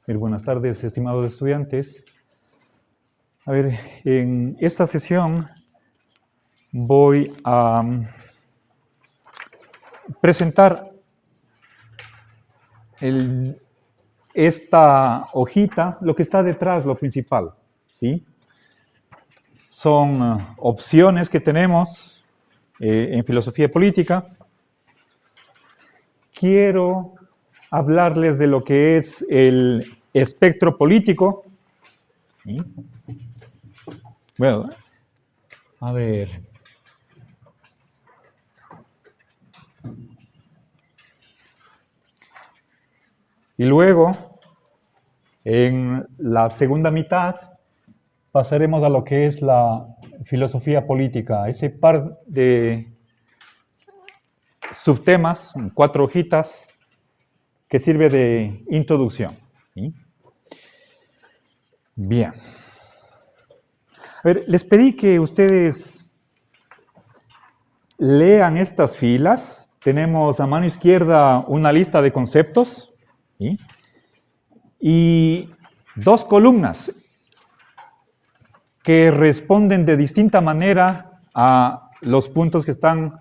Buenas tardes, estimados estudiantes. A ver, en esta sesión voy a presentar esta hojita, lo que está detrás, lo principal, ¿sí? Son opciones que tenemos en filosofía política. Quiero hablarles de lo que es el espectro político. ¿Sí? Bueno, a ver. Y luego, en la segunda mitad, pasaremos a lo que es la filosofía política, ese par de subtemas, 4 hojitas, que sirve de introducción. ¿Sí? Bien. A ver, les pedí que ustedes lean estas filas. Tenemos a mano izquierda una lista de conceptos, ¿sí? Y 2 columnas que responden de distinta manera a los puntos que están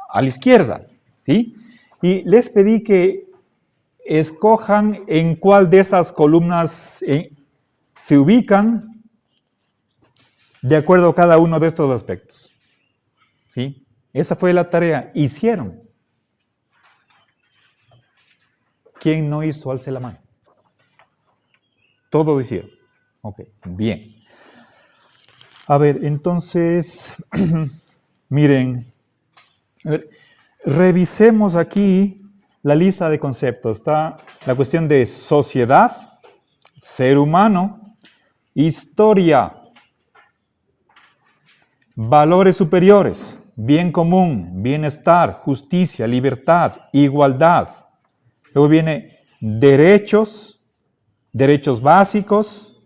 a la izquierda, ¿sí? Y les pedí que escojan en cuál de esas columnas se ubican de acuerdo a cada uno de estos aspectos. ¿Sí? Esa fue la tarea. ¿Hicieron? ¿Quién no hizo? Alce la mano. Todos hicieron. Ok, bien. A ver, entonces, miren, a ver, revisemos aquí la lista de conceptos. Está la cuestión de sociedad, ser humano, historia, valores superiores, bien común, bienestar, justicia, libertad, igualdad. Luego viene derechos básicos,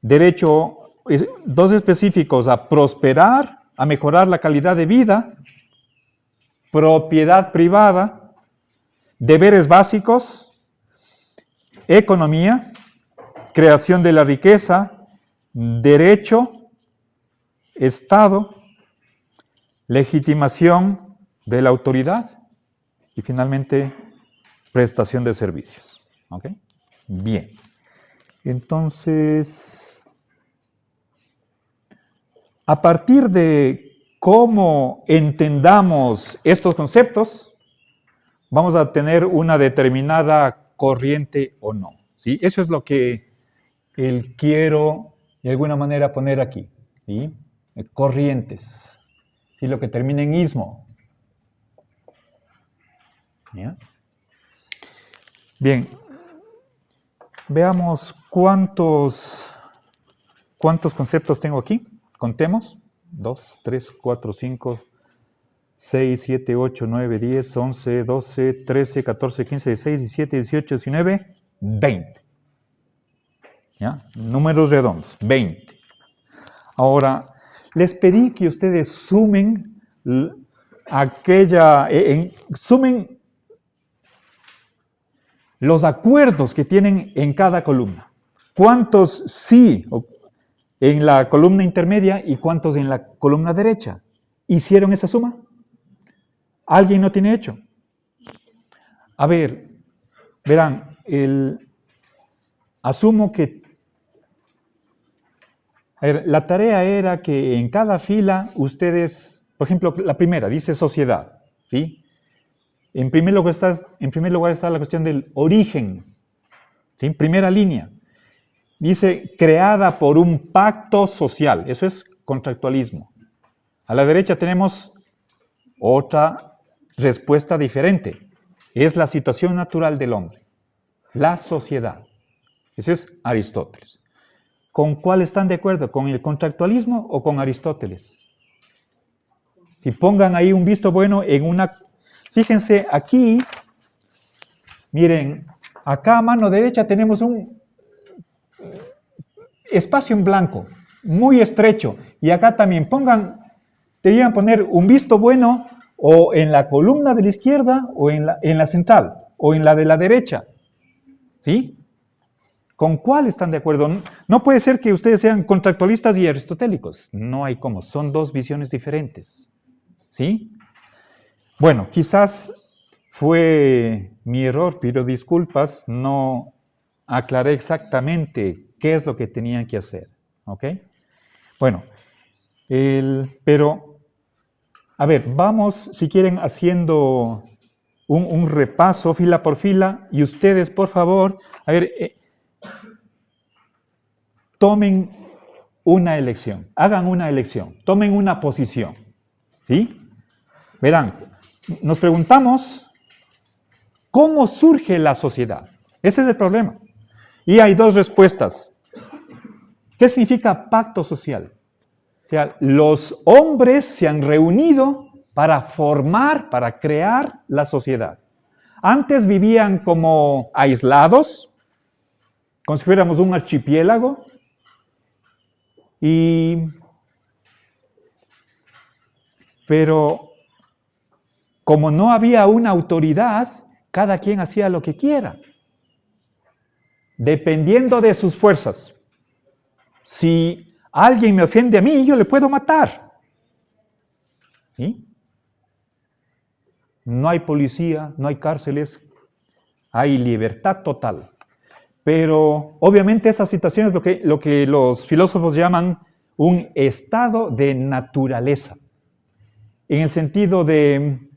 dos específicos, a prosperar, a mejorar la calidad de vida, propiedad privada, deberes básicos, economía, creación de la riqueza, derecho, Estado, legitimación de la autoridad y finalmente prestación de servicios. ¿Ok? Bien. Entonces, a partir de cómo entendamos estos conceptos, vamos a tener una determinada corriente o no. ¿Sí? Eso es lo que quiero de alguna manera poner aquí. ¿Sí? Corrientes. ¿Sí? Lo que termina en ismo. ¿Ya? Bien. Veamos cuántos conceptos tengo aquí. Contemos. 2, 3, 4, 5, 6, 7, 8, 9, 10, 11, 12, 13, 14, 15, 16, 17, 18, 19, 20. ¿Ya? Números redondos, 20. Ahora, les pedí que ustedes sumen sumen los acuerdos que tienen en cada columna. ¿Cuántos sí en la columna intermedia y cuántos en la columna derecha? ¿Hicieron esa suma? ¿Alguien no tiene hecho? A ver, verán, asumo que la tarea era que en cada fila ustedes, por ejemplo, la primera dice sociedad, ¿sí? En primer lugar está la cuestión del origen, ¿sí? Primera línea. Dice, creada por un pacto social. Eso es contractualismo. A la derecha tenemos otra respuesta diferente. Es la situación natural del hombre. La sociedad. Ese es Aristóteles. ¿Con cuál están de acuerdo? ¿Con el contractualismo o con Aristóteles? Y pongan ahí un visto bueno en una... Fíjense, aquí, miren, acá a mano derecha tenemos un espacio en blanco, muy estrecho. Y acá también deberían poner un visto bueno o en la columna de la izquierda o en la central o en la de la derecha. ¿Sí? ¿Con cuál están de acuerdo? No puede ser que ustedes sean contractualistas y aristotélicos. No hay cómo. Son dos visiones diferentes. ¿Sí? Bueno, quizás fue mi error, pido disculpas. No aclaré exactamente qué es lo que tenían que hacer. ¿Ok? Bueno, pero, a ver, vamos, si quieren, haciendo un repaso fila por fila. Y ustedes, por favor, a ver... tomen una elección, hagan una elección, tomen una posición, ¿sí? Verán, nos preguntamos, ¿cómo surge la sociedad? Ese es el problema. Y hay dos respuestas. ¿Qué significa pacto social? O sea, los hombres se han reunido para formar, para crear la sociedad. Antes vivían como aislados, como si fuéramos un archipiélago, pero como no había una autoridad, cada quien hacía lo que quiera, dependiendo de sus fuerzas. Si alguien me ofende a mí, yo le puedo matar. ¿Sí? No hay policía, no hay cárceles, hay libertad total. Pero obviamente esa situación es lo que los filósofos llaman un estado de naturaleza, en el sentido de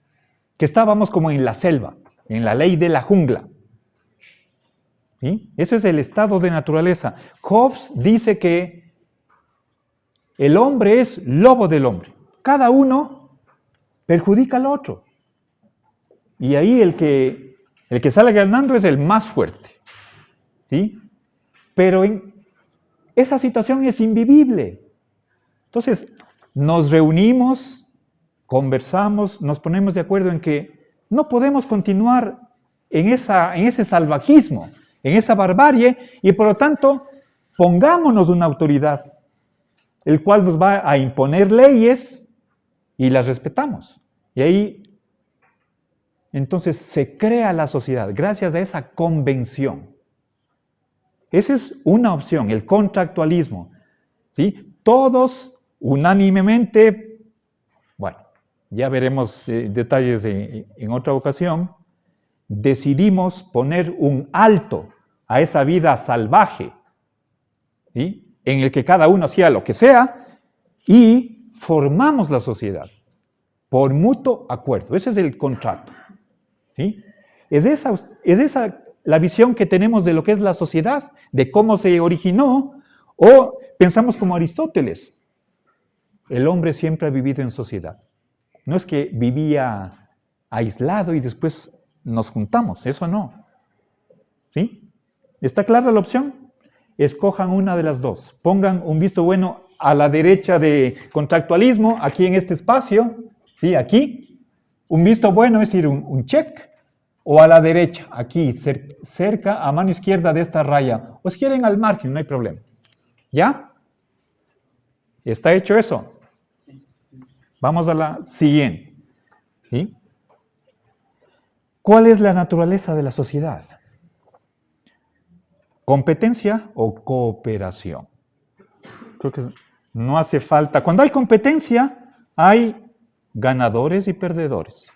que estábamos como en la selva, en la ley de la jungla. ¿Sí? Eso es el estado de naturaleza. Hobbes dice que el hombre es lobo del hombre. Cada uno perjudica al otro. Y ahí el que sale ganando es el más fuerte. ¿Sí? Pero esa situación es invivible. Entonces, nos reunimos, conversamos, nos ponemos de acuerdo en que no podemos continuar en ese salvajismo, en esa barbarie, y por lo tanto, pongámonos una autoridad, el cual nos va a imponer leyes y las respetamos. Y ahí, entonces, se crea la sociedad gracias a esa convención. Esa es una opción, el contractualismo. ¿Sí? Todos unánimemente, bueno, ya veremos detalles en otra ocasión, decidimos poner un alto a esa vida salvaje, ¿sí? En el que cada uno hacía lo que sea, y formamos la sociedad por mutuo acuerdo. Ese es el contrato. ¿Sí? Es esa la visión que tenemos de lo que es la sociedad, de cómo se originó, o pensamos como Aristóteles. El hombre siempre ha vivido en sociedad. No es que vivía aislado y después nos juntamos, eso no. ¿Sí? ¿Está clara la opción? Escojan una de las dos. Pongan un visto bueno a la derecha de contractualismo, aquí en este espacio, ¿sí? Aquí. Un visto bueno es decir, un check. O a la derecha, aquí, cerca, a mano izquierda de esta raya. O si quieren al margen, no hay problema. ¿Ya? ¿Está hecho eso? Vamos a la siguiente. ¿Sí? ¿Cuál es la naturaleza de la sociedad? ¿Competencia o cooperación? Creo que no hace falta. Cuando hay competencia, hay ganadores y perdedores.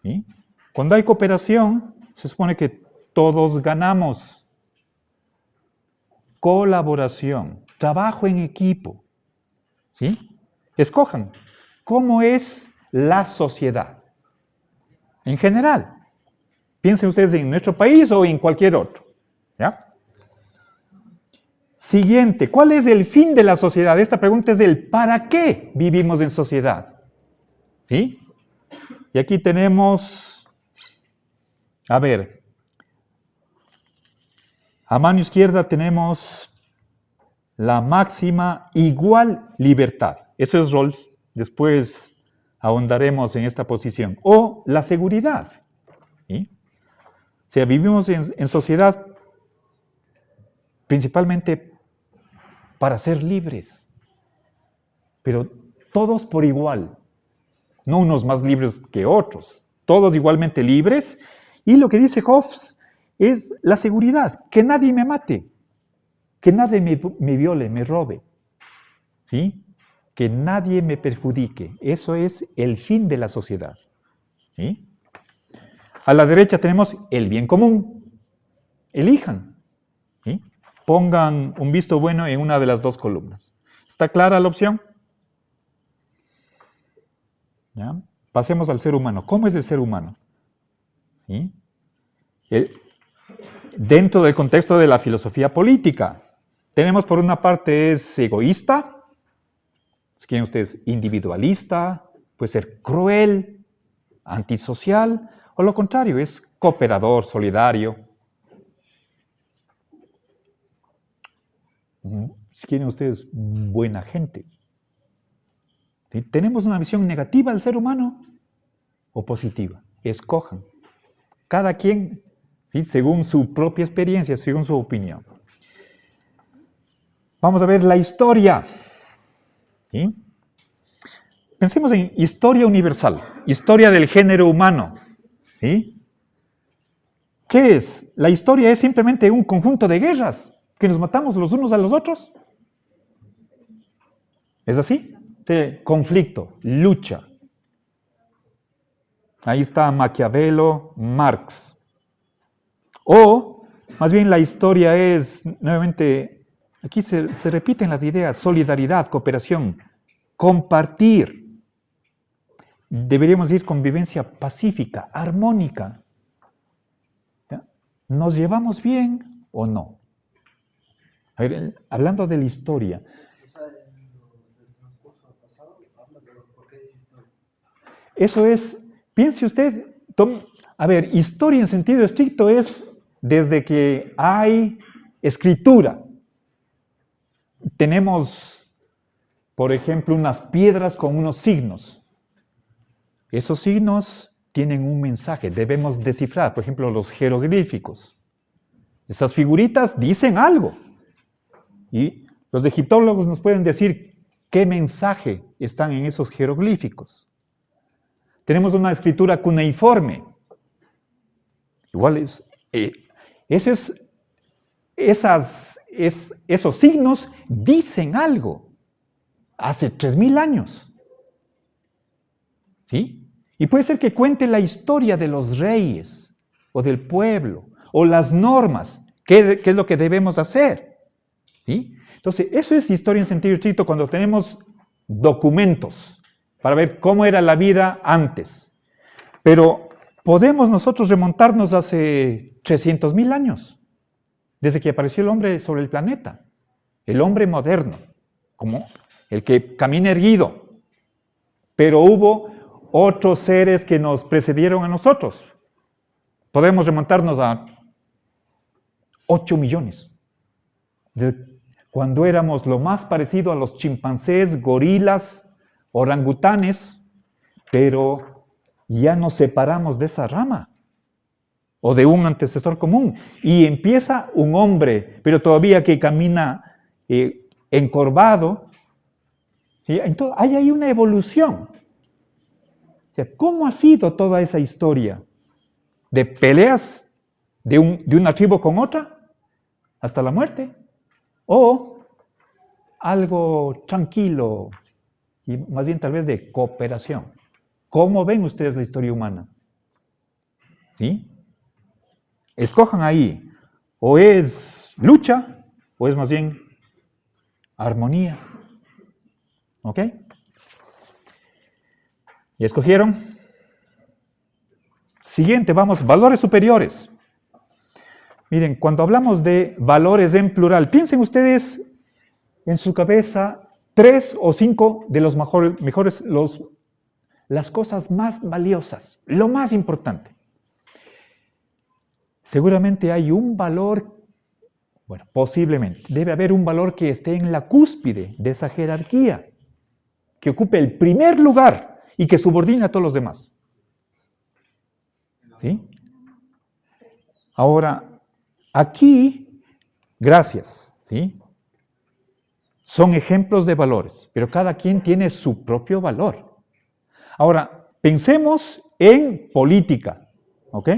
¿Sí? Cuando hay cooperación, se supone que todos ganamos. Colaboración, trabajo en equipo. ¿Sí? Escojan, ¿cómo es la sociedad? En general. Piensen ustedes en nuestro país o en cualquier otro. ¿Ya? Siguiente, ¿cuál es el fin de la sociedad? Esta pregunta es del ¿para qué vivimos en sociedad? ¿Sí? Y aquí tenemos... A ver, a mano izquierda tenemos la máxima igual libertad. Eso es Rawls. Después ahondaremos en esta posición. O la seguridad. ¿Sí? O sea, vivimos en sociedad principalmente para ser libres. Pero todos por igual. No unos más libres que otros. Todos igualmente libres. Y lo que dice Hobbes, es la seguridad, que nadie me mate, que nadie me viole, me robe, ¿sí? Que nadie me perjudique. Eso es el fin de la sociedad, ¿sí? A la derecha tenemos el bien común. Elijan, ¿sí? Pongan un visto bueno en una de las dos columnas. ¿Está clara la opción? ¿Ya? Pasemos al ser humano. ¿Cómo es el ser humano? ¿Sí? Dentro del contexto de la filosofía política, tenemos por una parte es egoísta, si quieren ustedes individualista, puede ser cruel, antisocial, o lo contrario, es cooperador, solidario. Si quieren ustedes, buena gente. ¿Sí? ¿Tenemos una visión negativa del ser humano o positiva? Escojan. Cada quien, ¿sí? Según su propia experiencia, según su opinión. Vamos a ver la historia. ¿Sí? Pensemos en historia universal, historia del género humano. ¿Sí? ¿Qué es? La historia es simplemente un conjunto de guerras que nos matamos los unos a los otros. ¿Es así? De conflicto, lucha. Ahí está Maquiavelo, Marx. O, más bien la historia es, nuevamente, aquí se repiten las ideas, solidaridad, cooperación, compartir. Deberíamos ir convivencia pacífica, armónica. ¿Ya? ¿Nos llevamos bien o no? A ver, hablando de la historia. Eso es, piense usted, a ver, historia en sentido estricto es desde que hay escritura. Tenemos, por ejemplo, unas piedras con unos signos. Esos signos tienen un mensaje, debemos descifrar, por ejemplo, los jeroglíficos. Esas figuritas dicen algo. Y los egiptólogos nos pueden decir qué mensaje están en esos jeroglíficos. Tenemos una escritura cuneiforme. Igual esos signos dicen algo. Hace 3000 años. ¿Sí? Y puede ser que cuente la historia de los reyes, o del pueblo, o las normas, qué es lo que debemos hacer. ¿Sí? Entonces, eso es historia en sentido estricto cuando tenemos documentos para ver cómo era la vida antes. Pero podemos nosotros remontarnos hace 300.000 años, desde que apareció el hombre sobre el planeta, el hombre moderno, como el que camina erguido. Pero hubo otros seres que nos precedieron a nosotros. Podemos remontarnos a 8 millones. Cuando éramos lo más parecido a los chimpancés, gorilas, orangutanes, pero ya nos separamos de esa rama o de un antecesor común y empieza un hombre, pero todavía que camina encorvado. ¿Sí? Entonces hay ahí una evolución. O sea, ¿cómo ha sido toda esa historia de peleas de una tribu con otra hasta la muerte? ¿O algo tranquilo y más bien tal vez de cooperación? ¿Cómo ven ustedes la historia humana? ¿Sí? Escojan ahí, o es lucha, o es más bien armonía. ¿Ok? ¿Y escogieron? Siguiente, vamos, valores superiores. Miren, cuando hablamos de valores en plural, piensen ustedes en su cabeza 3 o 5 de los mejores, las cosas más valiosas, lo más importante. Seguramente hay un valor, bueno, posiblemente, debe haber un valor que esté en la cúspide de esa jerarquía, que ocupe el primer lugar y que subordine a todos los demás. ¿Sí? Ahora, aquí, gracias, ¿sí? Son ejemplos de valores, pero cada quien tiene su propio valor. Ahora, pensemos en política, ¿ok?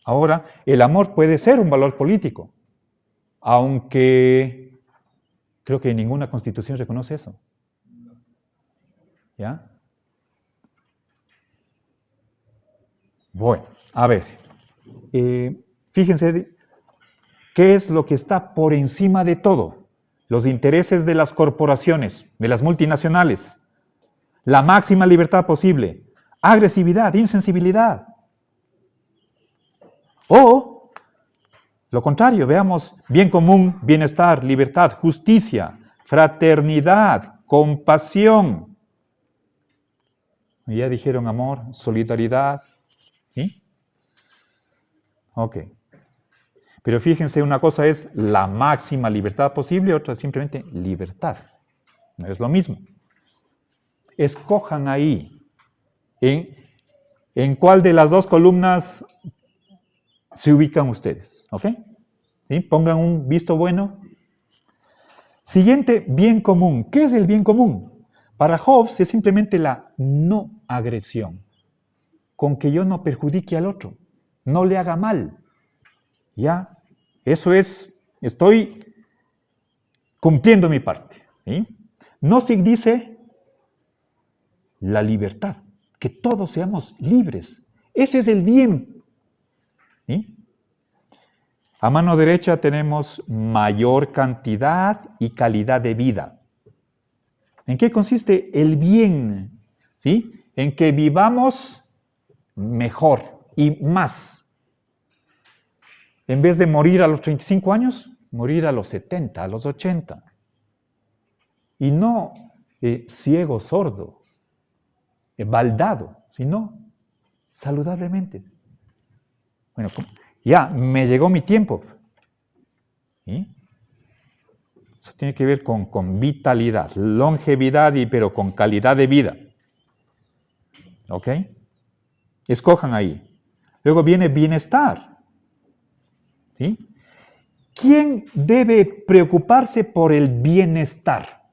Ahora, el amor puede ser un valor político, aunque creo que ninguna constitución reconoce eso. ¿Ya? Bueno, a ver, fíjense qué es lo que está por encima de todo. Los intereses de las corporaciones, de las multinacionales, la máxima libertad posible, agresividad, insensibilidad. O, lo contrario, veamos bien común, bienestar, libertad, justicia, fraternidad, compasión. Ya dijeron amor, solidaridad. ¿Sí? Ok. Pero fíjense, una cosa es la máxima libertad posible, otra es simplemente libertad. No es lo mismo. Escojan ahí en cuál de las dos columnas se ubican ustedes. ¿Ok? ¿Sí? Pongan un visto bueno. Siguiente, bien común. ¿Qué es el bien común? Para Hobbes es simplemente la no agresión. Con que yo no perjudique al otro, no le haga mal. Ya, eso es, estoy cumpliendo mi parte. ¿Sí? Nozick dice la libertad, que todos seamos libres. Ese es el bien. ¿Sí? A mano derecha tenemos mayor cantidad y calidad de vida. ¿En qué consiste el bien? ¿Sí? En que vivamos mejor y más. En vez de morir a los 35 años, morir a los 70, a los 80. Y no ciego, sordo, baldado, sino saludablemente. Bueno, ya me llegó mi tiempo. ¿Sí? Eso tiene que ver con vitalidad, longevidad, pero con calidad de vida. ¿Ok? Escojan ahí. Luego viene bienestar. ¿Sí? ¿Quién debe preocuparse por el bienestar?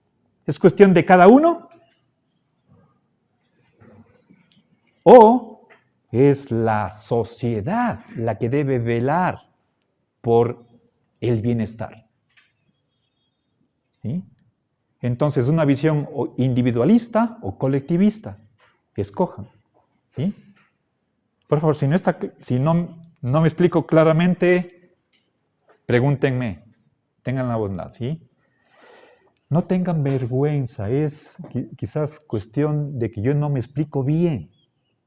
¿Es cuestión de cada uno? ¿O es la sociedad la que debe velar por el bienestar? ¿Sí? Entonces, una visión individualista o colectivista. Escojan. ¿Sí? Por favor, si no me explico claramente, pregúntenme. Tengan la bondad, ¿sí? No tengan vergüenza, es quizás cuestión de que yo no me explico bien.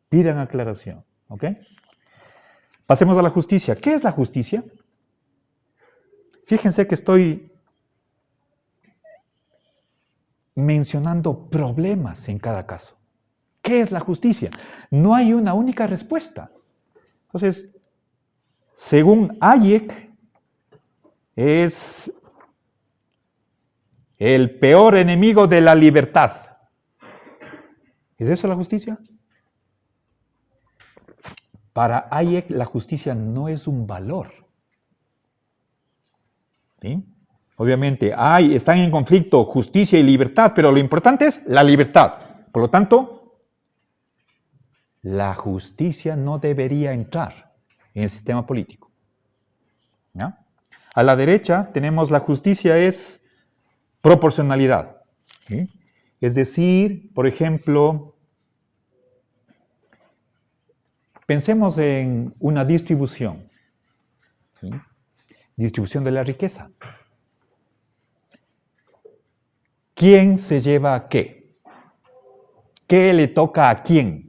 Pidan aclaración, ¿ok? Pasemos a la justicia. ¿Qué es la justicia? Fíjense que estoy mencionando problemas en cada caso. ¿Qué es la justicia? No hay una única respuesta. Entonces, según Hayek, es el peor enemigo de la libertad. ¿Es eso la justicia? Para Hayek, la justicia no es un valor. ¿Sí? Obviamente, están en conflicto justicia y libertad, pero lo importante es la libertad. Por lo tanto, la justicia no debería entrar en el sistema político. ¿Ya? A la derecha tenemos la justicia es proporcionalidad. ¿Sí? Es decir, por ejemplo, pensemos en una distribución. ¿Sí? Distribución de la riqueza. ¿Quién se lleva a qué? ¿Qué le toca a quién?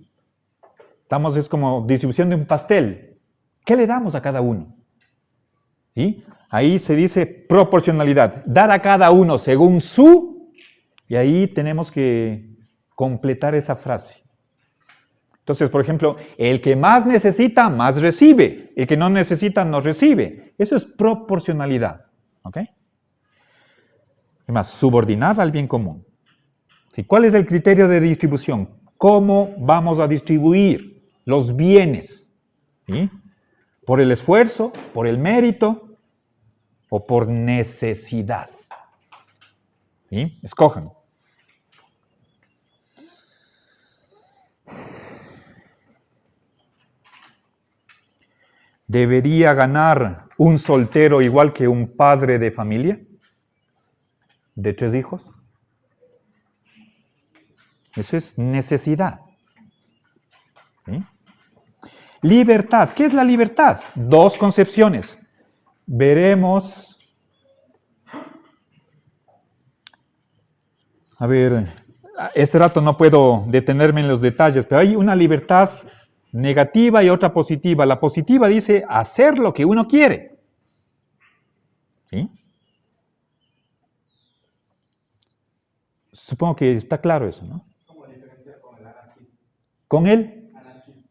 Es como distribución de un pastel. ¿Qué le damos a cada uno? ¿Sí? Ahí se dice proporcionalidad. Dar a cada uno según su... Y ahí tenemos que completar esa frase. Entonces, por ejemplo, el que más necesita, más recibe. El que no necesita, no recibe. Eso es proporcionalidad. ¿Ok? Además, subordinada al bien común. ¿Sí? ¿Cuál es el criterio de distribución? ¿Cómo vamos a distribuir los bienes? ¿Sí? ¿Por el esfuerzo, por el mérito o por necesidad? ¿Sí? Escojan. ¿Debería ganar un soltero igual que un padre de familia? ¿De 3 hijos? Eso es necesidad. ¿Sí? Libertad. ¿Qué es la libertad? 2 concepciones. Veremos. A ver, este rato no puedo detenerme en los detalles, pero hay una libertad negativa y otra positiva. La positiva dice hacer lo que uno quiere. ¿Sí? Supongo que está claro eso, ¿no? ¿Cómo diferenciar con el anarquismo? ¿Con el? Anarquismo.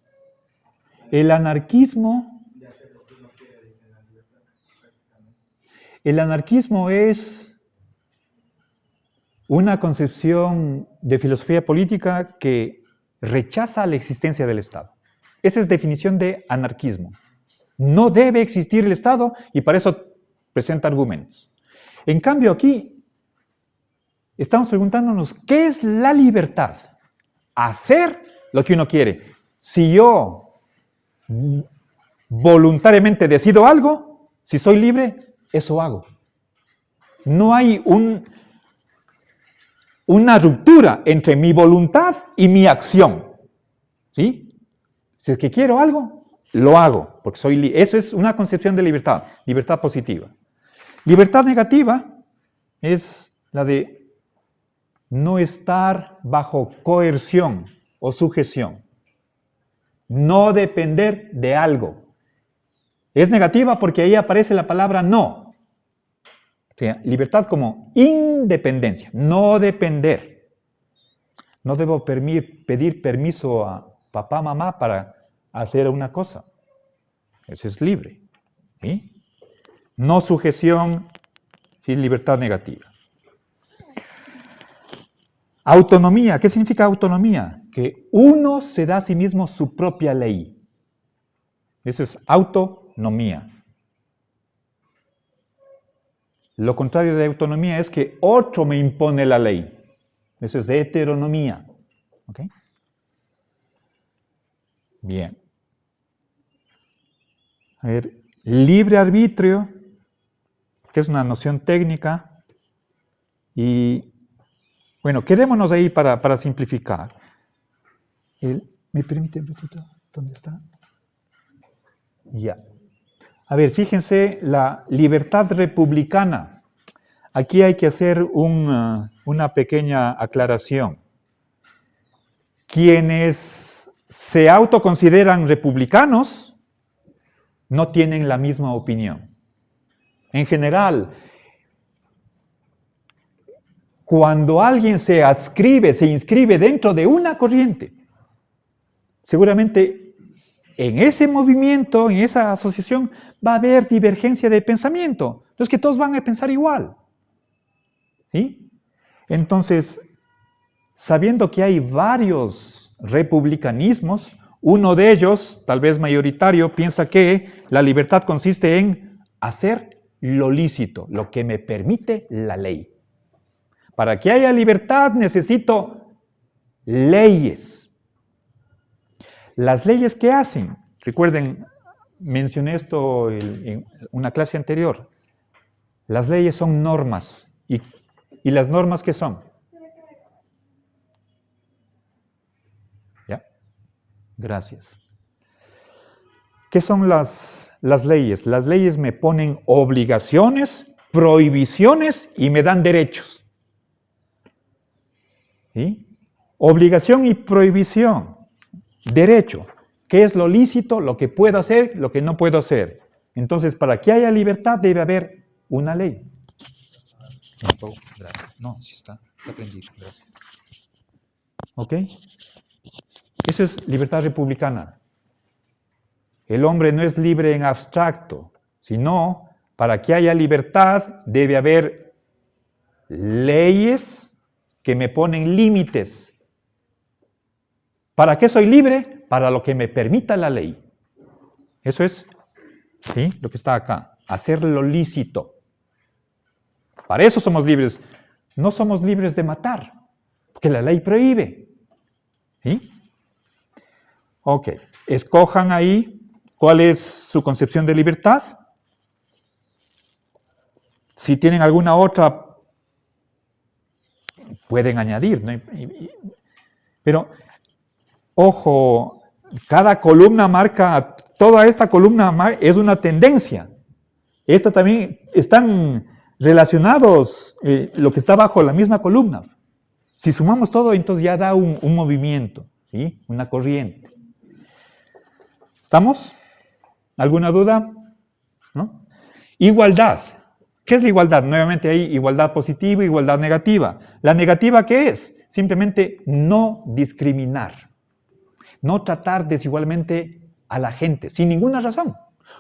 El anarquismo. De hacer lo que uno quiere, dice la libertad. El anarquismo es una concepción de filosofía política que rechaza la existencia del Estado. Esa es definición de anarquismo. No debe existir el Estado y para eso presenta argumentos. En cambio aquí estamos preguntándonos, ¿qué es la libertad? Hacer lo que uno quiere. Si yo voluntariamente decido algo, si soy libre, eso hago. No hay una ruptura entre mi voluntad y mi acción. ¿Sí? Si es que quiero algo, lo hago, porque soy libre. Eso es una concepción de libertad, libertad positiva. Libertad negativa es la de no estar bajo coerción o sujeción. No depender de algo. Es negativa porque ahí aparece la palabra no. O sea, libertad como independencia, no depender. No debo pedir permiso a papá, mamá para hacer una cosa. Eso es libre. ¿Sí? No sujeción, sí, libertad negativa. Autonomía. ¿Qué significa autonomía? Que uno se da a sí mismo su propia ley. Eso es autonomía. Lo contrario de autonomía es que otro me impone la ley. Eso es heteronomía. ¿Ok? Bien. A ver, libre arbitrio, que es una noción técnica. Y, bueno, quedémonos ahí para simplificar. ¿Me permite un ratito? ¿Dónde está? Ya. A ver, fíjense, la libertad republicana. Aquí hay que hacer una pequeña aclaración. Quienes se autoconsideran republicanos no tienen la misma opinión. En general, cuando alguien se inscribe dentro de una corriente, seguramente en ese movimiento, en esa asociación, va a haber divergencia de pensamiento. No es que todos van a pensar igual. ¿Sí? Entonces, sabiendo que hay varios republicanismos, uno de ellos, tal vez mayoritario, piensa que la libertad consiste en hacer lo lícito, lo que me permite la ley. Para que haya libertad necesito leyes. Las leyes que hacen, recuerden, mencioné esto en una clase anterior, las leyes son normas. ¿Y las normas qué son? ¿Ya? Gracias. ¿Qué son las leyes? Las leyes me ponen obligaciones, prohibiciones y me dan derechos. ¿Sí? Obligación y prohibición. Derecho. ¿Qué es lo lícito, lo que puedo hacer, lo que no puedo hacer? Entonces, para que haya libertad debe haber una ley. No, sí está prendido, gracias. ¿Ok? Esa es libertad republicana. El hombre no es libre en abstracto, sino para que haya libertad debe haber leyes que me ponen límites. ¿Para qué soy libre? Para lo que me permita la ley. Eso es, ¿sí? Lo que está acá. Hacer lo lícito. Para eso somos libres. No somos libres de matar, porque la ley prohíbe. ¿Sí? Ok. Escojan ahí ¿Cuál es su concepción de libertad? Si tienen alguna otra, pueden añadir, ¿no? Pero, ojo, cada columna marca, toda esta columna es una tendencia. Esta también están relacionados, lo que está bajo la misma columna. Si sumamos todo, entonces ya da un movimiento, ¿sí? Una corriente. ¿Estamos? ¿Alguna duda? ¿No? Igualdad. ¿Qué es la igualdad? Nuevamente hay igualdad positiva y igualdad negativa. ¿La negativa qué es? Simplemente no discriminar. No tratar desigualmente a la gente, sin ninguna razón.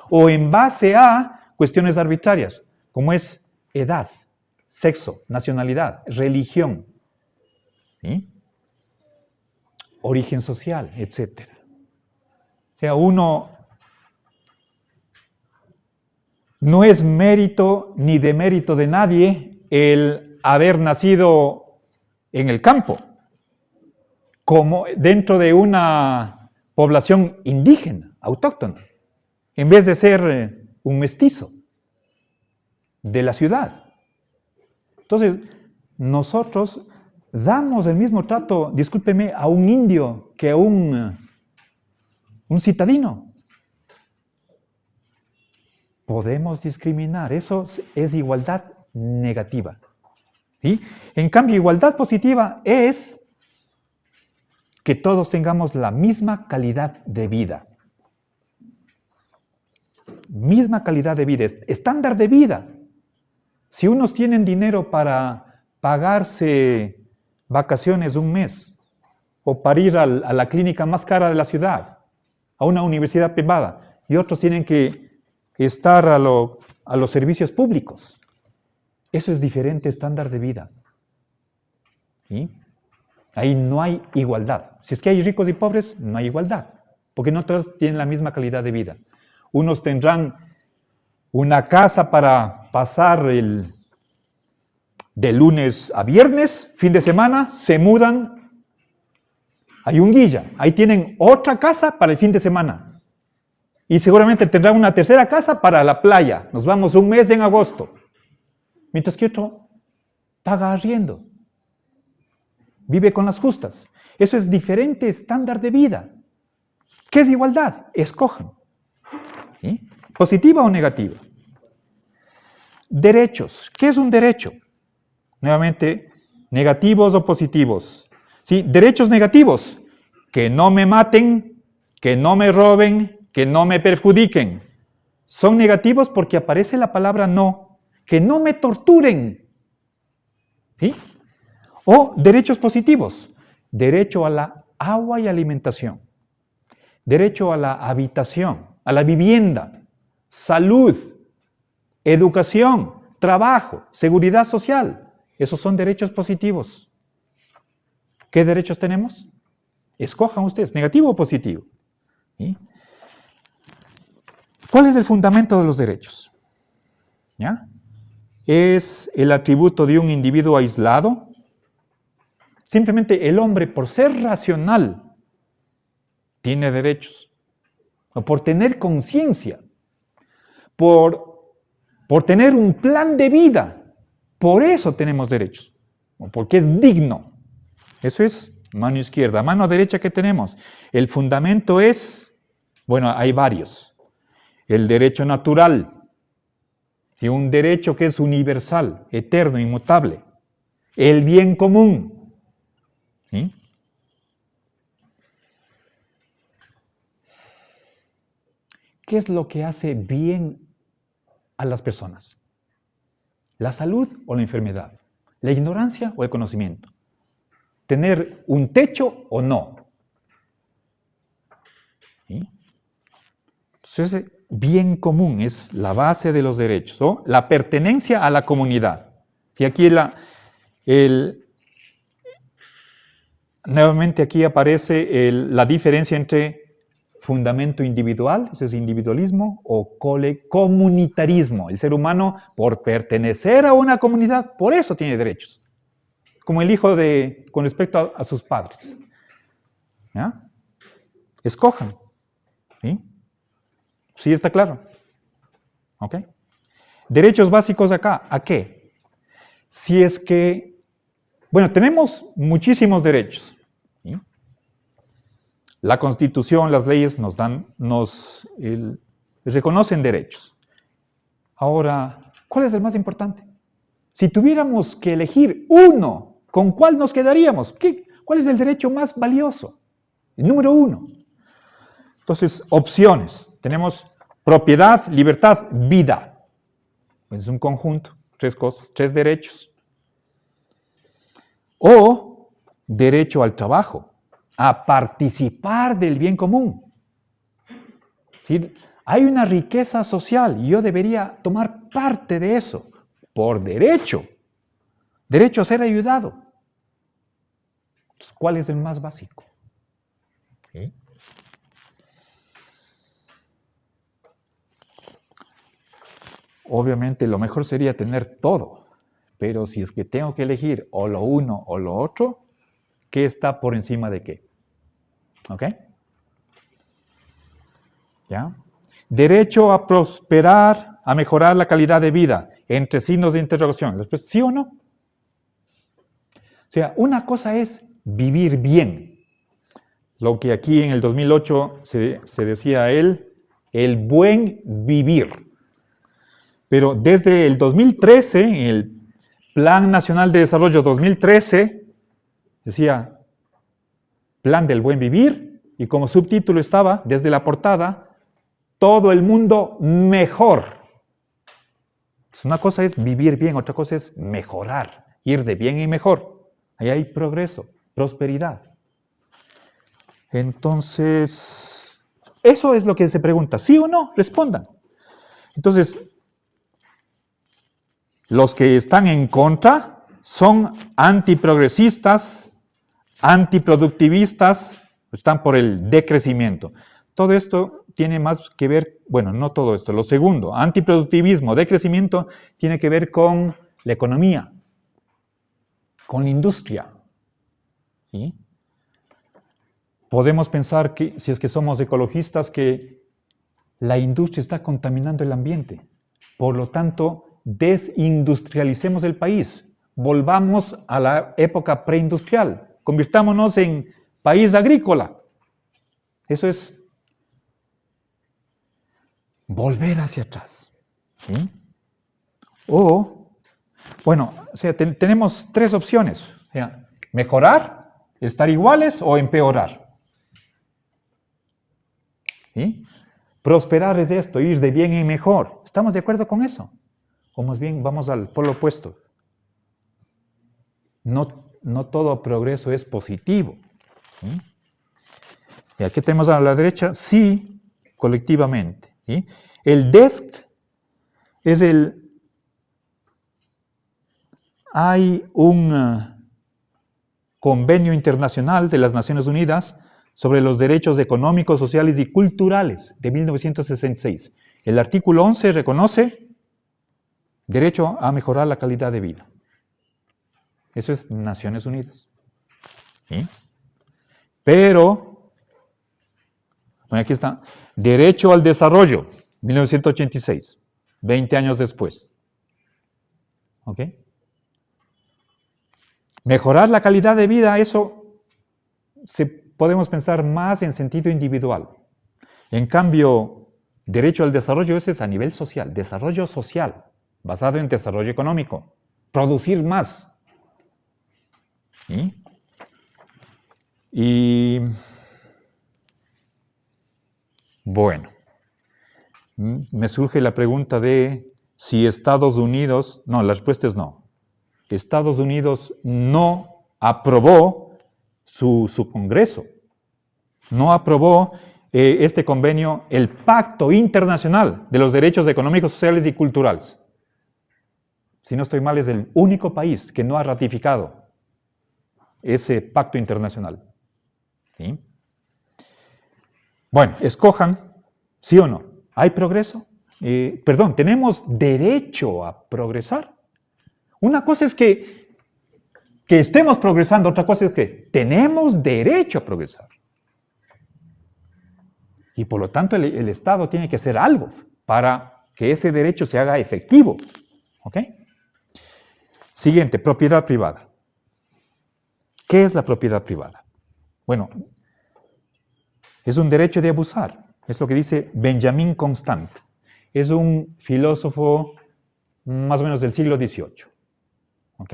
O en base a cuestiones arbitrarias, como es edad, sexo, nacionalidad, religión, ¿sí? Origen social, etc. O sea, uno no es mérito ni demérito de nadie el haber nacido en el campo, como dentro de una población indígena, autóctona, en vez de ser un mestizo de la ciudad. Entonces, nosotros damos el mismo trato, discúlpeme, a un indio que a un citadino. Podemos discriminar, eso es igualdad negativa. ¿Sí? En cambio, igualdad positiva es que todos tengamos la misma calidad de vida. Misma calidad de vida, estándar de vida. Si unos tienen dinero para pagarse vacaciones un mes, o para ir a la clínica más cara de la ciudad, a una universidad privada, y otros tienen que estar a los servicios públicos. Eso es diferente estándar de vida. ¿Sí? Ahí no hay igualdad. Si es que hay ricos y pobres, no hay igualdad, porque no todos tienen la misma calidad de vida. Unos tendrán una casa para pasar de lunes a viernes, fin de semana, se mudan a Yunguilla. Ahí tienen otra casa para el fin de semana. Y seguramente tendrán una tercera casa para la playa. Nos vamos un mes en agosto. Mientras que otro paga arriendo. Vive con las justas. Eso es diferente estándar de vida. ¿Qué es igualdad? Escojan. ¿Sí? ¿Positiva o negativa? Derechos. ¿Qué es un derecho? Nuevamente, negativos o positivos. ¿Sí? Derechos negativos. Que no me maten, que no me roben, que no me perjudiquen. Son negativos porque aparece la palabra no. Que no me torturen. ¿Sí? O derechos positivos. Derecho a la agua y alimentación. Derecho a la habitación, a la vivienda, salud, educación, trabajo, seguridad social. Esos son derechos positivos. ¿Qué derechos tenemos? Escojan ustedes, negativo o positivo. ¿Sí? ¿Cuál es el fundamento de los derechos? ¿Ya? ¿Es el atributo de un individuo aislado? Simplemente el hombre, por ser racional, tiene derechos. O por tener conciencia, por tener un plan de vida, por eso tenemos derechos. O porque es digno. Eso es mano izquierda. Mano derecha, ¿qué tenemos? El fundamento es, bueno, hay varios. El derecho natural, ¿sí? Un derecho que es universal, eterno, inmutable. El bien común. ¿Sí? ¿Qué es lo que hace bien a las personas? ¿La salud o la enfermedad? ¿La ignorancia o el conocimiento? ¿Tener un techo o no? ¿Sí? Entonces, bien común es la base de los derechos, ¿no? La pertenencia a la comunidad. Y aquí nuevamente aquí aparece la diferencia entre fundamento individual, eso es individualismo, o comunitarismo. El ser humano, por pertenecer a una comunidad, por eso tiene derechos. Como el hijo con respecto a sus padres. ¿Ya? Escojan. ¿Sí? ¿Sí está claro? ¿Ok? Derechos básicos acá, ¿a qué? Si es que, bueno, tenemos muchísimos derechos. ¿Sí? La Constitución, las leyes reconocen derechos. Ahora, ¿cuál es el más importante? Si tuviéramos que elegir uno, ¿con cuál nos quedaríamos? ¿Cuál es el derecho más valioso? El número 1. Entonces, opciones. Tenemos propiedad, libertad, vida. Es un conjunto, 3 cosas, 3 derechos. O derecho al trabajo, a participar del bien común. ¿Sí? Hay una riqueza social y yo debería tomar parte de eso por derecho. Derecho a ser ayudado. Entonces, ¿cuál es el más básico? ¿Sí? Obviamente lo mejor sería tener todo, pero si es que tengo que elegir o lo uno o lo otro, ¿qué está por encima de qué? ¿Ok? ¿Ya? Derecho a prosperar, a mejorar la calidad de vida, entre signos de interrogación. Después, ¿sí o no? O sea, una cosa es vivir bien. Lo que aquí en el 2008 se decía el buen vivir. Pero desde el 2013, en el Plan Nacional de Desarrollo 2013, decía Plan del Buen Vivir, y como subtítulo estaba, desde la portada, todo el mundo mejor. Entonces, una cosa es vivir bien, otra cosa es mejorar, ir de bien y mejor. Ahí hay progreso, prosperidad. Entonces, eso es lo que se pregunta, ¿sí o no? Respondan. Entonces, los que están en contra son antiprogresistas, antiproductivistas, están por el decrecimiento. Todo esto tiene más que ver, bueno, no todo esto, lo segundo, antiproductivismo, decrecimiento, tiene que ver con la economía, con la industria. ¿Sí? Podemos pensar que, si es que somos ecologistas, que la industria está contaminando el ambiente. Por lo tanto, desindustrialicemos el país, volvamos a la época preindustrial, convirtámonos en país agrícola. Eso es volver hacia atrás. ¿Sí? O sea, tenemos 3 opciones. O sea, mejorar, estar iguales o empeorar. ¿Sí? Prosperar es esto, ir de bien en mejor. ¿Estamos de acuerdo con eso? O más bien vamos al polo opuesto. No todo progreso es positivo. ¿Sí? Y aquí tenemos a la derecha, sí, colectivamente. ¿Sí? El DESC es hay un convenio internacional de las Naciones Unidas sobre los derechos económicos, sociales y culturales de 1966. El artículo 11 reconoce derecho a mejorar la calidad de vida. Eso es Naciones Unidas. ¿Sí? Pero, bueno, aquí está, derecho al desarrollo, 1986, 20 años después. ¿Ok? Mejorar la calidad de vida, eso podemos pensar más en sentido individual. En cambio, derecho al desarrollo, ese es a nivel social, desarrollo social, basado en desarrollo económico, producir más. ¿Sí? Y bueno, me surge la pregunta de si Estados Unidos, no, la respuesta es no. Estados Unidos no aprobó su Congreso, no aprobó este convenio, el Pacto Internacional de los Derechos Económicos, Sociales y Culturales. Si no estoy mal, es el único país que no ha ratificado ese pacto internacional. ¿Sí? Bueno, escojan, ¿sí o no? ¿Hay progreso? ¿Tenemos derecho a progresar? Una cosa es que estemos progresando, otra cosa es que tenemos derecho a progresar. Y por lo tanto el Estado tiene que hacer algo para que ese derecho se haga efectivo. ¿Ok? Siguiente, propiedad privada. ¿Qué es la propiedad privada? Bueno, es un derecho de abusar. Es lo que dice Benjamin Constant. Es un filósofo más o menos del siglo XVIII. ¿Ok?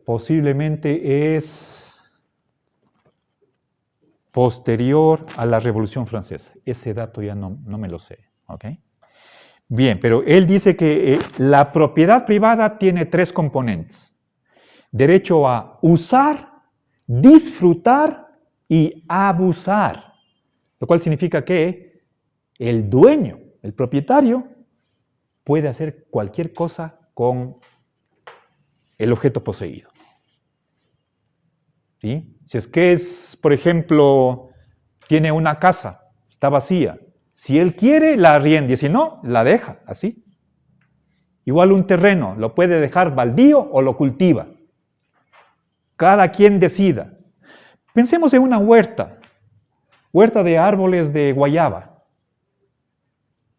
Posiblemente es posterior a la Revolución Francesa. Ese dato ya no me lo sé. ¿Ok? Bien, pero él dice que la propiedad privada tiene 3 componentes. Derecho a usar, disfrutar y abusar. Lo cual significa que el dueño, el propietario, puede hacer cualquier cosa con el objeto poseído. ¿Sí? Si es que por ejemplo, tiene una casa, está vacía. Si él quiere, la arrienda, y si no, la deja, así. Igual un terreno, lo puede dejar baldío o lo cultiva. Cada quien decida. Pensemos en una huerta de árboles de guayaba.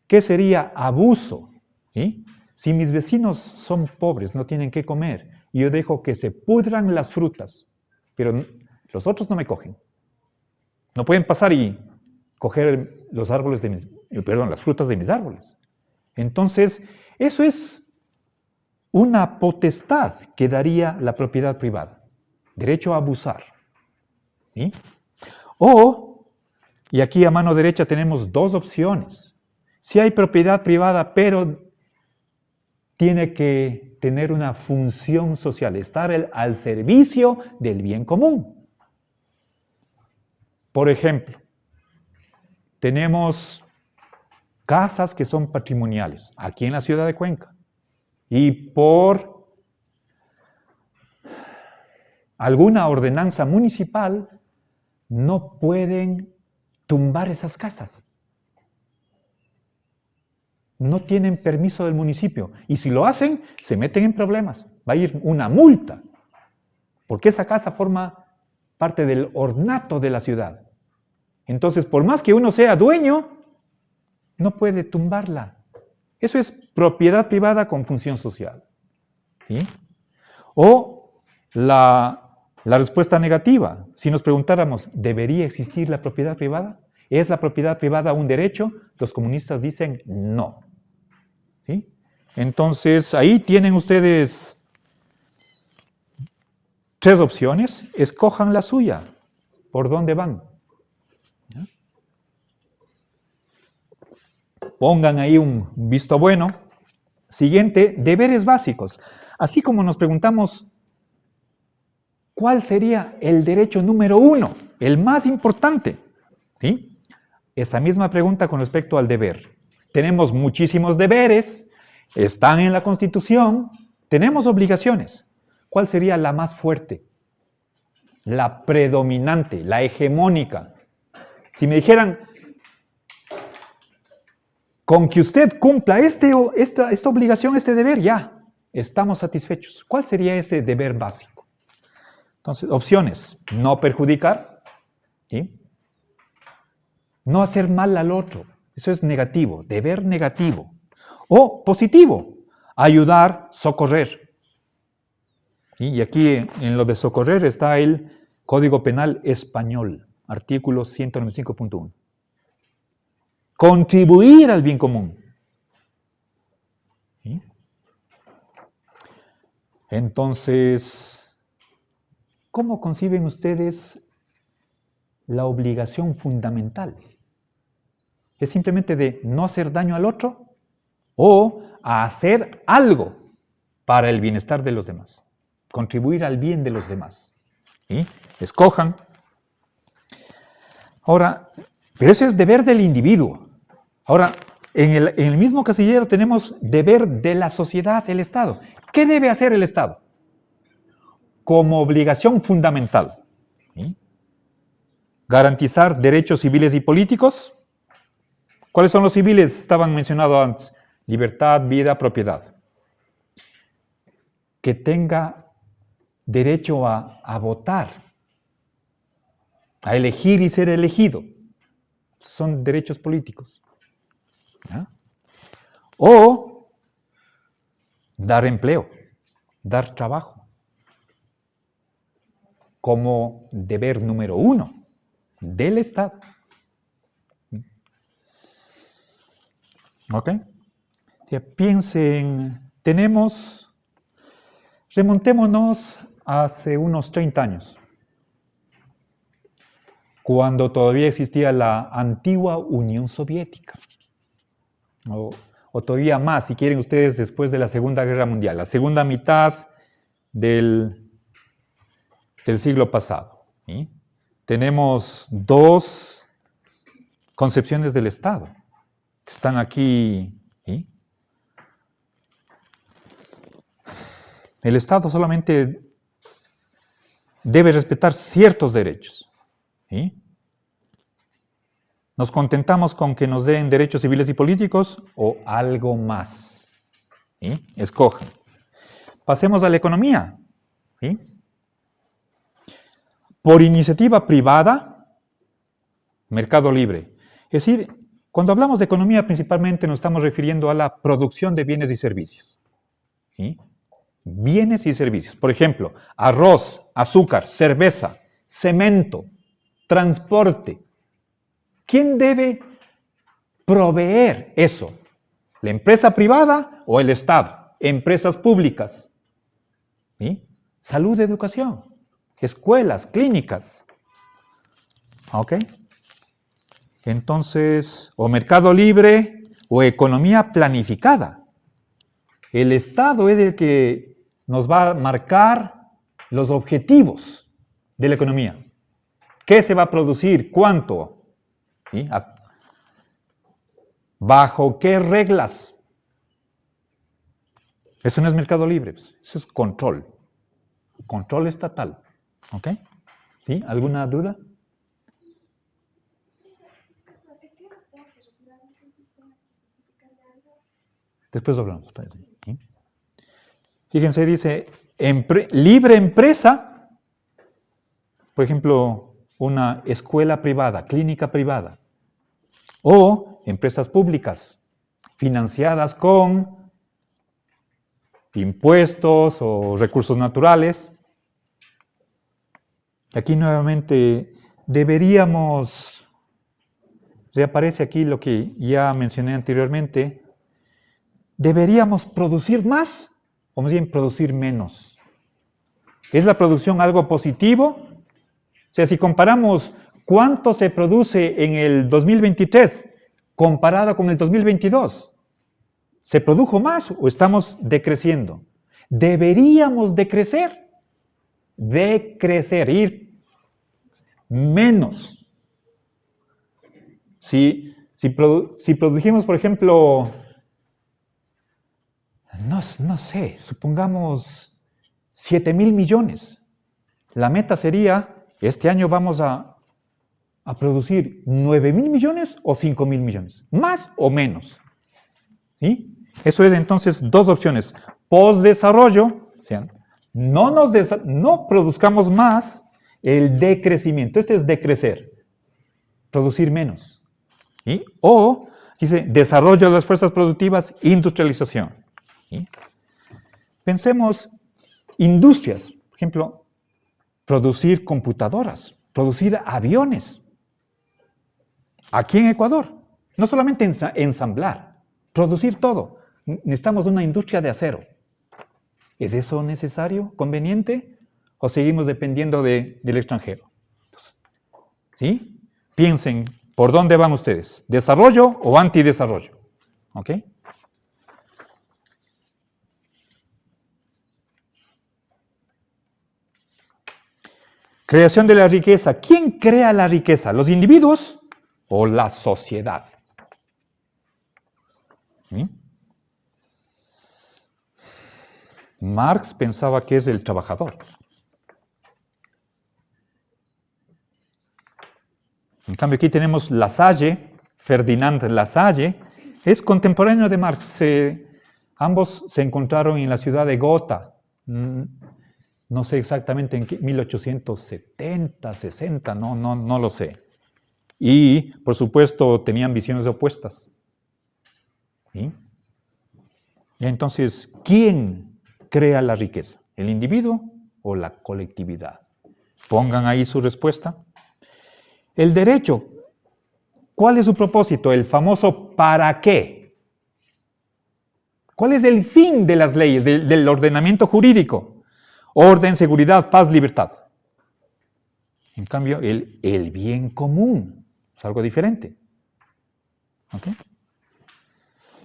¿Qué sería abuso? ¿Sí? Si mis vecinos son pobres, no tienen qué comer, y yo dejo que se pudran las frutas, pero los otros no me cogen. No pueden pasar y coger las frutas de mis árboles. Entonces, eso es una potestad que daría la propiedad privada. Derecho a abusar. ¿Sí? Y aquí a mano derecha tenemos 2 opciones. Si hay propiedad privada, pero tiene que tener una función social, estar al servicio del bien común. Por ejemplo, tenemos casas que son patrimoniales, aquí en la ciudad de Cuenca, y por alguna ordenanza municipal no pueden tumbar esas casas. No tienen permiso del municipio. Y si lo hacen, se meten en problemas. Va a ir una multa. Porque esa casa forma parte del ornato de la ciudad. Entonces, por más que uno sea dueño, no puede tumbarla. Eso es propiedad privada con función social. ¿Sí? O la respuesta negativa. Si nos preguntáramos, ¿debería existir la propiedad privada? ¿Es la propiedad privada un derecho? Los comunistas dicen no. ¿Sí? Entonces, ahí tienen ustedes 3 opciones. Escojan la suya. ¿Por dónde van? ¿Ya? Pongan ahí un visto bueno. Siguiente, deberes básicos. Así como nos preguntamos, ¿cuál sería el derecho número 1? El más importante. ¿Sí? Esa misma pregunta con respecto al deber. Tenemos muchísimos deberes, están en la Constitución, tenemos obligaciones. ¿Cuál sería la más fuerte? La predominante, la hegemónica. Si me dijeran, con que usted cumpla esta obligación, este deber, ya, estamos satisfechos. ¿Cuál sería ese deber básico? Entonces, opciones, no perjudicar, ¿sí? No hacer mal al otro, eso es negativo, deber negativo. O positivo, ayudar, socorrer. ¿Sí? Y aquí en lo de socorrer está el Código Penal Español, artículo 195.1. Contribuir al bien común. ¿Sí? Entonces, ¿cómo conciben ustedes la obligación fundamental? ¿Es simplemente de no hacer daño al otro o a hacer algo para el bienestar de los demás? Contribuir al bien de los demás. ¿Sí? Escojan. Ahora, pero ese es deber del individuo. Ahora, en el mismo casillero tenemos deber de la sociedad, el Estado. ¿Qué debe hacer el Estado? Como obligación fundamental. ¿Sí? Garantizar derechos civiles y políticos. ¿Cuáles son los civiles? Estaban mencionados antes. Libertad, vida, propiedad. Que tenga derecho a votar, a elegir y ser elegido. Son derechos políticos. ¿Ya? O dar empleo, dar trabajo, como deber número 1 del Estado. ¿Ok? Ya piensen, remontémonos hace unos 30 años, cuando todavía existía la antigua Unión Soviética, o todavía más, si quieren ustedes, después de la Segunda Guerra Mundial, la segunda mitad del siglo pasado. ¿Sí? Tenemos 2 concepciones del Estado que están aquí. ¿Sí? El Estado solamente debe respetar ciertos derechos. ¿Sí? ¿Nos contentamos con que nos den derechos civiles y políticos o algo más? ¿Sí? Escojan. Pasemos a la economía. ¿Sí? Por iniciativa privada, mercado libre. Es decir, cuando hablamos de economía principalmente nos estamos refiriendo a la producción de bienes y servicios. ¿Sí? Bienes y servicios. Por ejemplo, arroz, azúcar, cerveza, cemento, transporte. ¿Quién debe proveer eso? ¿La empresa privada o el Estado? Empresas públicas. ¿Sí? Salud, educación, escuelas, clínicas. ¿Ok? Entonces, o mercado libre o economía planificada. El Estado es el que nos va a marcar los objetivos de la economía. ¿Qué se va a producir? ¿Cuánto? ¿Sí? ¿Bajo qué reglas? Eso no es mercado libre, eso es control. Control estatal. ¿Ok? ¿Sí? ¿Alguna duda? Después hablamos. ¿Sí? Fíjense, dice, libre empresa, por ejemplo, una escuela privada, clínica privada, o empresas públicas financiadas con impuestos o recursos naturales. Aquí nuevamente reaparece aquí lo que ya mencioné anteriormente, ¿deberíamos producir más o más bien producir menos? ¿Es la producción algo positivo? O sea, si comparamos cuánto se produce en el 2023 comparado con el 2022, ¿se produjo más o estamos decreciendo? ¿Deberíamos decrecer? Decrecer, ir menos. Si produjimos, por ejemplo, no sé, supongamos 7,000 millones. La meta sería, este año vamos a producir 9,000 millones o 5,000 millones. ¿Más o menos? ¿Sí? Eso es entonces 2 opciones. Postdesarrollo, o sea, no produzcamos más, el decrecimiento. Este es decrecer, producir menos. ¿Sí? O, dice, desarrollo de las fuerzas productivas, industrialización. ¿Sí? Pensemos, industrias, por ejemplo, producir computadoras, producir aviones. Aquí en Ecuador, no solamente ensamblar, producir todo. Necesitamos una industria de acero. ¿Es eso necesario, conveniente? ¿O seguimos dependiendo del extranjero? ¿Sí? Piensen, ¿por dónde van ustedes? ¿Desarrollo o antidesarrollo? ¿Ok? Creación de la riqueza. ¿Quién crea la riqueza? ¿Los individuos o la sociedad? ¿Sí? Marx pensaba que es el trabajador. En cambio, aquí tenemos Lasalle, Ferdinand Lasalle, es contemporáneo de Marx. Ambos se encontraron en la ciudad de Gotha. No sé exactamente en qué, 1870, 60, no lo sé. Y, por supuesto, tenían visiones opuestas. ¿Sí? Y entonces, ¿quién crea la riqueza? ¿El individuo o la colectividad? Pongan ahí su respuesta. El derecho, ¿cuál es su propósito? El famoso ¿para qué? ¿Cuál es el fin de las leyes, del ordenamiento jurídico? Orden, seguridad, paz, libertad. En cambio, el bien común es algo diferente. ¿Okay?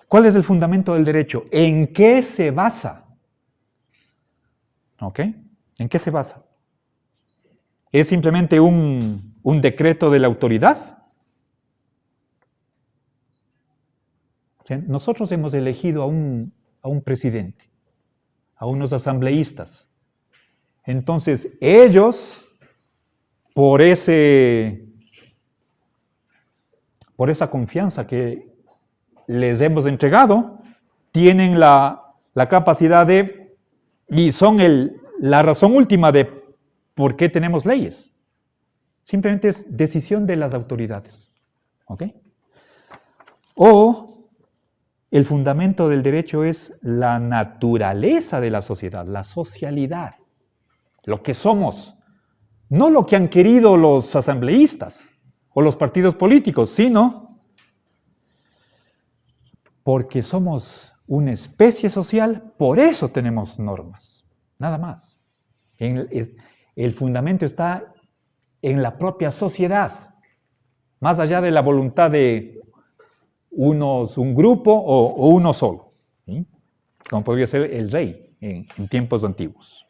¿Cuál es el fundamento del derecho? ¿En qué se basa? ¿Ok? ¿En qué se basa? ¿Es simplemente un decreto de la autoridad? Nosotros hemos elegido a un presidente, a unos asambleístas. Entonces, ellos, por esa confianza que les hemos entregado, tienen la capacidad y son la razón última de por qué tenemos leyes. Simplemente es decisión de las autoridades. ¿Ok? O el fundamento del derecho es la naturaleza de la sociedad, la socialidad, lo que somos, no lo que han querido los asambleístas o los partidos políticos, sino porque somos una especie social, por eso tenemos normas, nada más. El fundamento está en la propia sociedad, más allá de la voluntad de un grupo o uno solo, ¿sí? Como podría ser el rey en tiempos antiguos.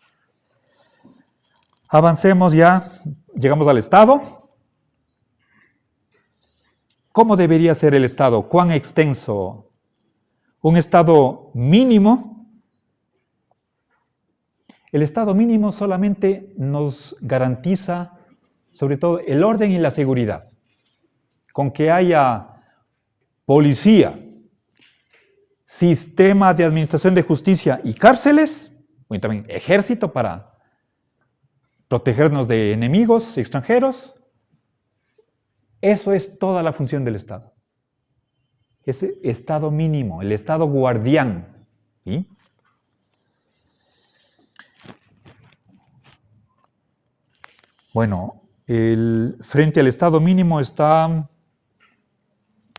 Avancemos ya, llegamos al Estado. ¿Cómo debería ser el Estado? ¿Cuán extenso? Un Estado mínimo. El Estado mínimo solamente nos garantiza, sobre todo, el orden y la seguridad. Con que haya policía, sistema de administración de justicia y cárceles, y también ejército para protegernos de enemigos extranjeros. Eso es toda la función del Estado. Ese Estado mínimo, el Estado guardián. ¿Sí? Bueno, frente al Estado mínimo está,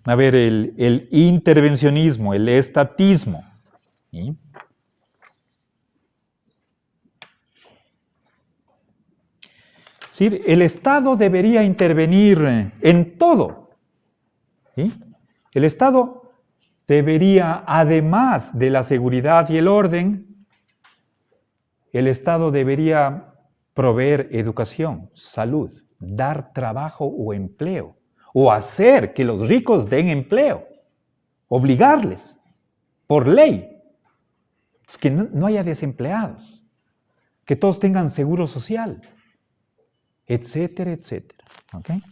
el intervencionismo, el estatismo. ¿Sí? ¿Sí? El Estado debería intervenir en todo. ¿Sí? El Estado debería, además de la seguridad y el orden, el Estado debería proveer educación, salud, dar trabajo o empleo, o hacer que los ricos den empleo, obligarles, por ley, que no haya desempleados, que todos tengan seguro social, etcétera, etcétera. ¿Okay?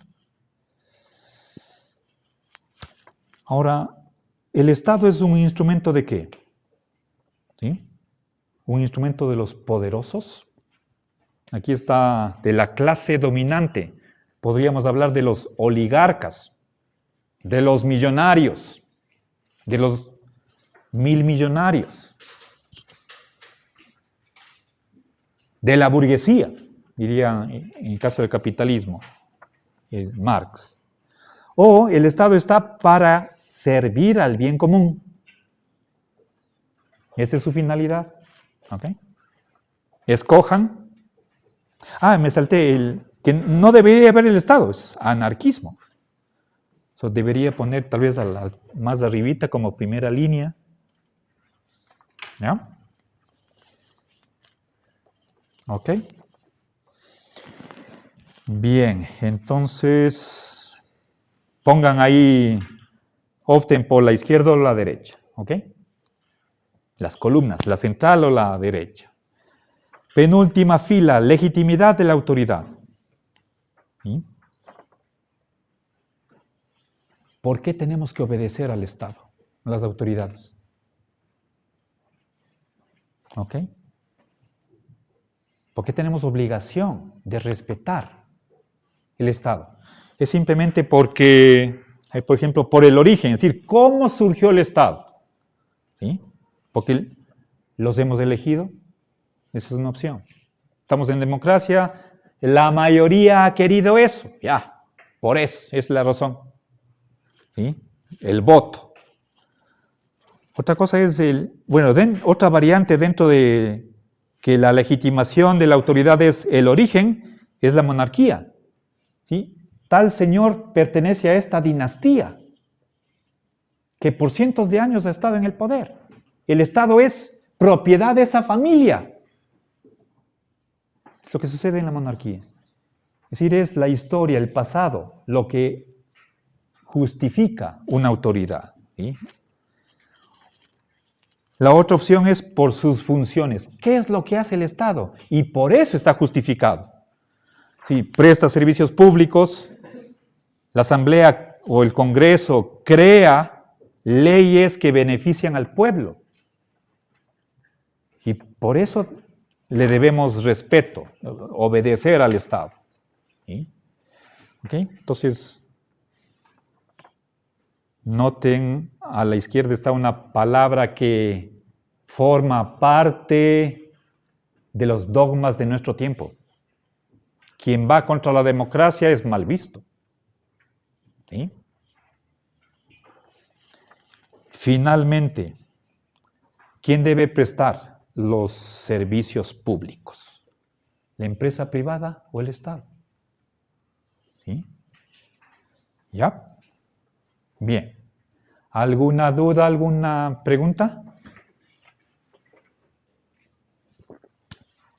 Ahora, ¿el Estado es un instrumento de qué? ¿Sí? ¿Un instrumento de los poderosos? Aquí está de la clase dominante. Podríamos hablar de los oligarcas, de los millonarios, de los milmillonarios, de la burguesía, diría en el caso del capitalismo, Marx. O el Estado está para servir al bien común. Esa es su finalidad. ¿Ok? Escojan. Me salté que no debería haber el Estado, es anarquismo. So, debería poner tal vez más arribita como primera línea. ¿Ya? ¿Ok? Bien, entonces pongan ahí, opten por la izquierda o la derecha. ¿Ok? Las columnas, la central o la derecha. Penúltima fila, legitimidad de la autoridad. ¿Sí? ¿Por qué tenemos que obedecer al Estado, a las autoridades? ¿Ok? ¿Por qué tenemos obligación de respetar el Estado? Es simplemente porque, por ejemplo, por el origen, es decir, ¿cómo surgió el Estado? ¿Sí? Porque los hemos elegido, esa es una opción. Estamos en democracia, la mayoría ha querido eso, ya, por eso, es la razón. ¿Sí? El voto. Otra cosa es otra variante dentro de que la legitimación de la autoridad es el origen, es la monarquía. ¿Sí? Tal señor pertenece a esta dinastía que por cientos de años ha estado en el poder. El Estado es propiedad de esa familia. Es lo que sucede en la monarquía. Es decir, es la historia, el pasado, lo que justifica una autoridad. ¿Sí? La otra opción es por sus funciones. ¿Qué es lo que hace el Estado? Y por eso está justificado. Si presta servicios públicos, la Asamblea o el Congreso crea leyes que benefician al pueblo. Y por eso le debemos respeto, obedecer al Estado. ¿Sí? ¿Okay? Entonces, noten, a la izquierda está una palabra que forma parte de los dogmas de nuestro tiempo. Quien va contra la democracia es mal visto. ¿Sí? Finalmente, ¿quién debe prestar los servicios públicos? ¿La empresa privada o el Estado? ¿Sí? ¿Ya? Bien. ¿Alguna duda, alguna pregunta?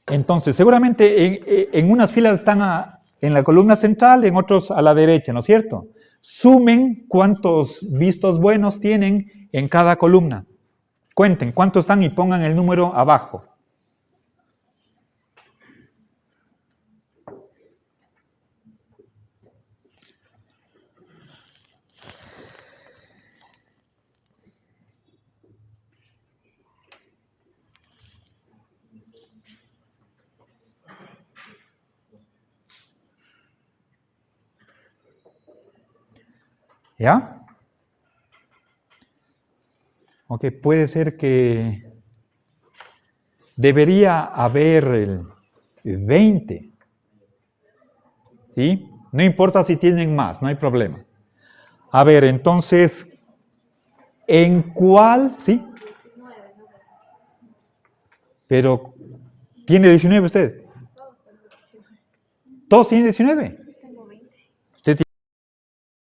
Entonces, seguramente en unas filas están en la columna central, en otros a la derecha, ¿no es cierto? Sumen cuántos vistos buenos tienen en cada columna. Cuenten cuántos están y pongan el número abajo. ¿Ya? Ok, puede ser que debería haber el 20. ¿Sí? No importa si tienen más, no hay problema. A ver, entonces, ¿en cuál? ¿Sí? Pero, ¿tiene 19 usted? Todos tienen 19.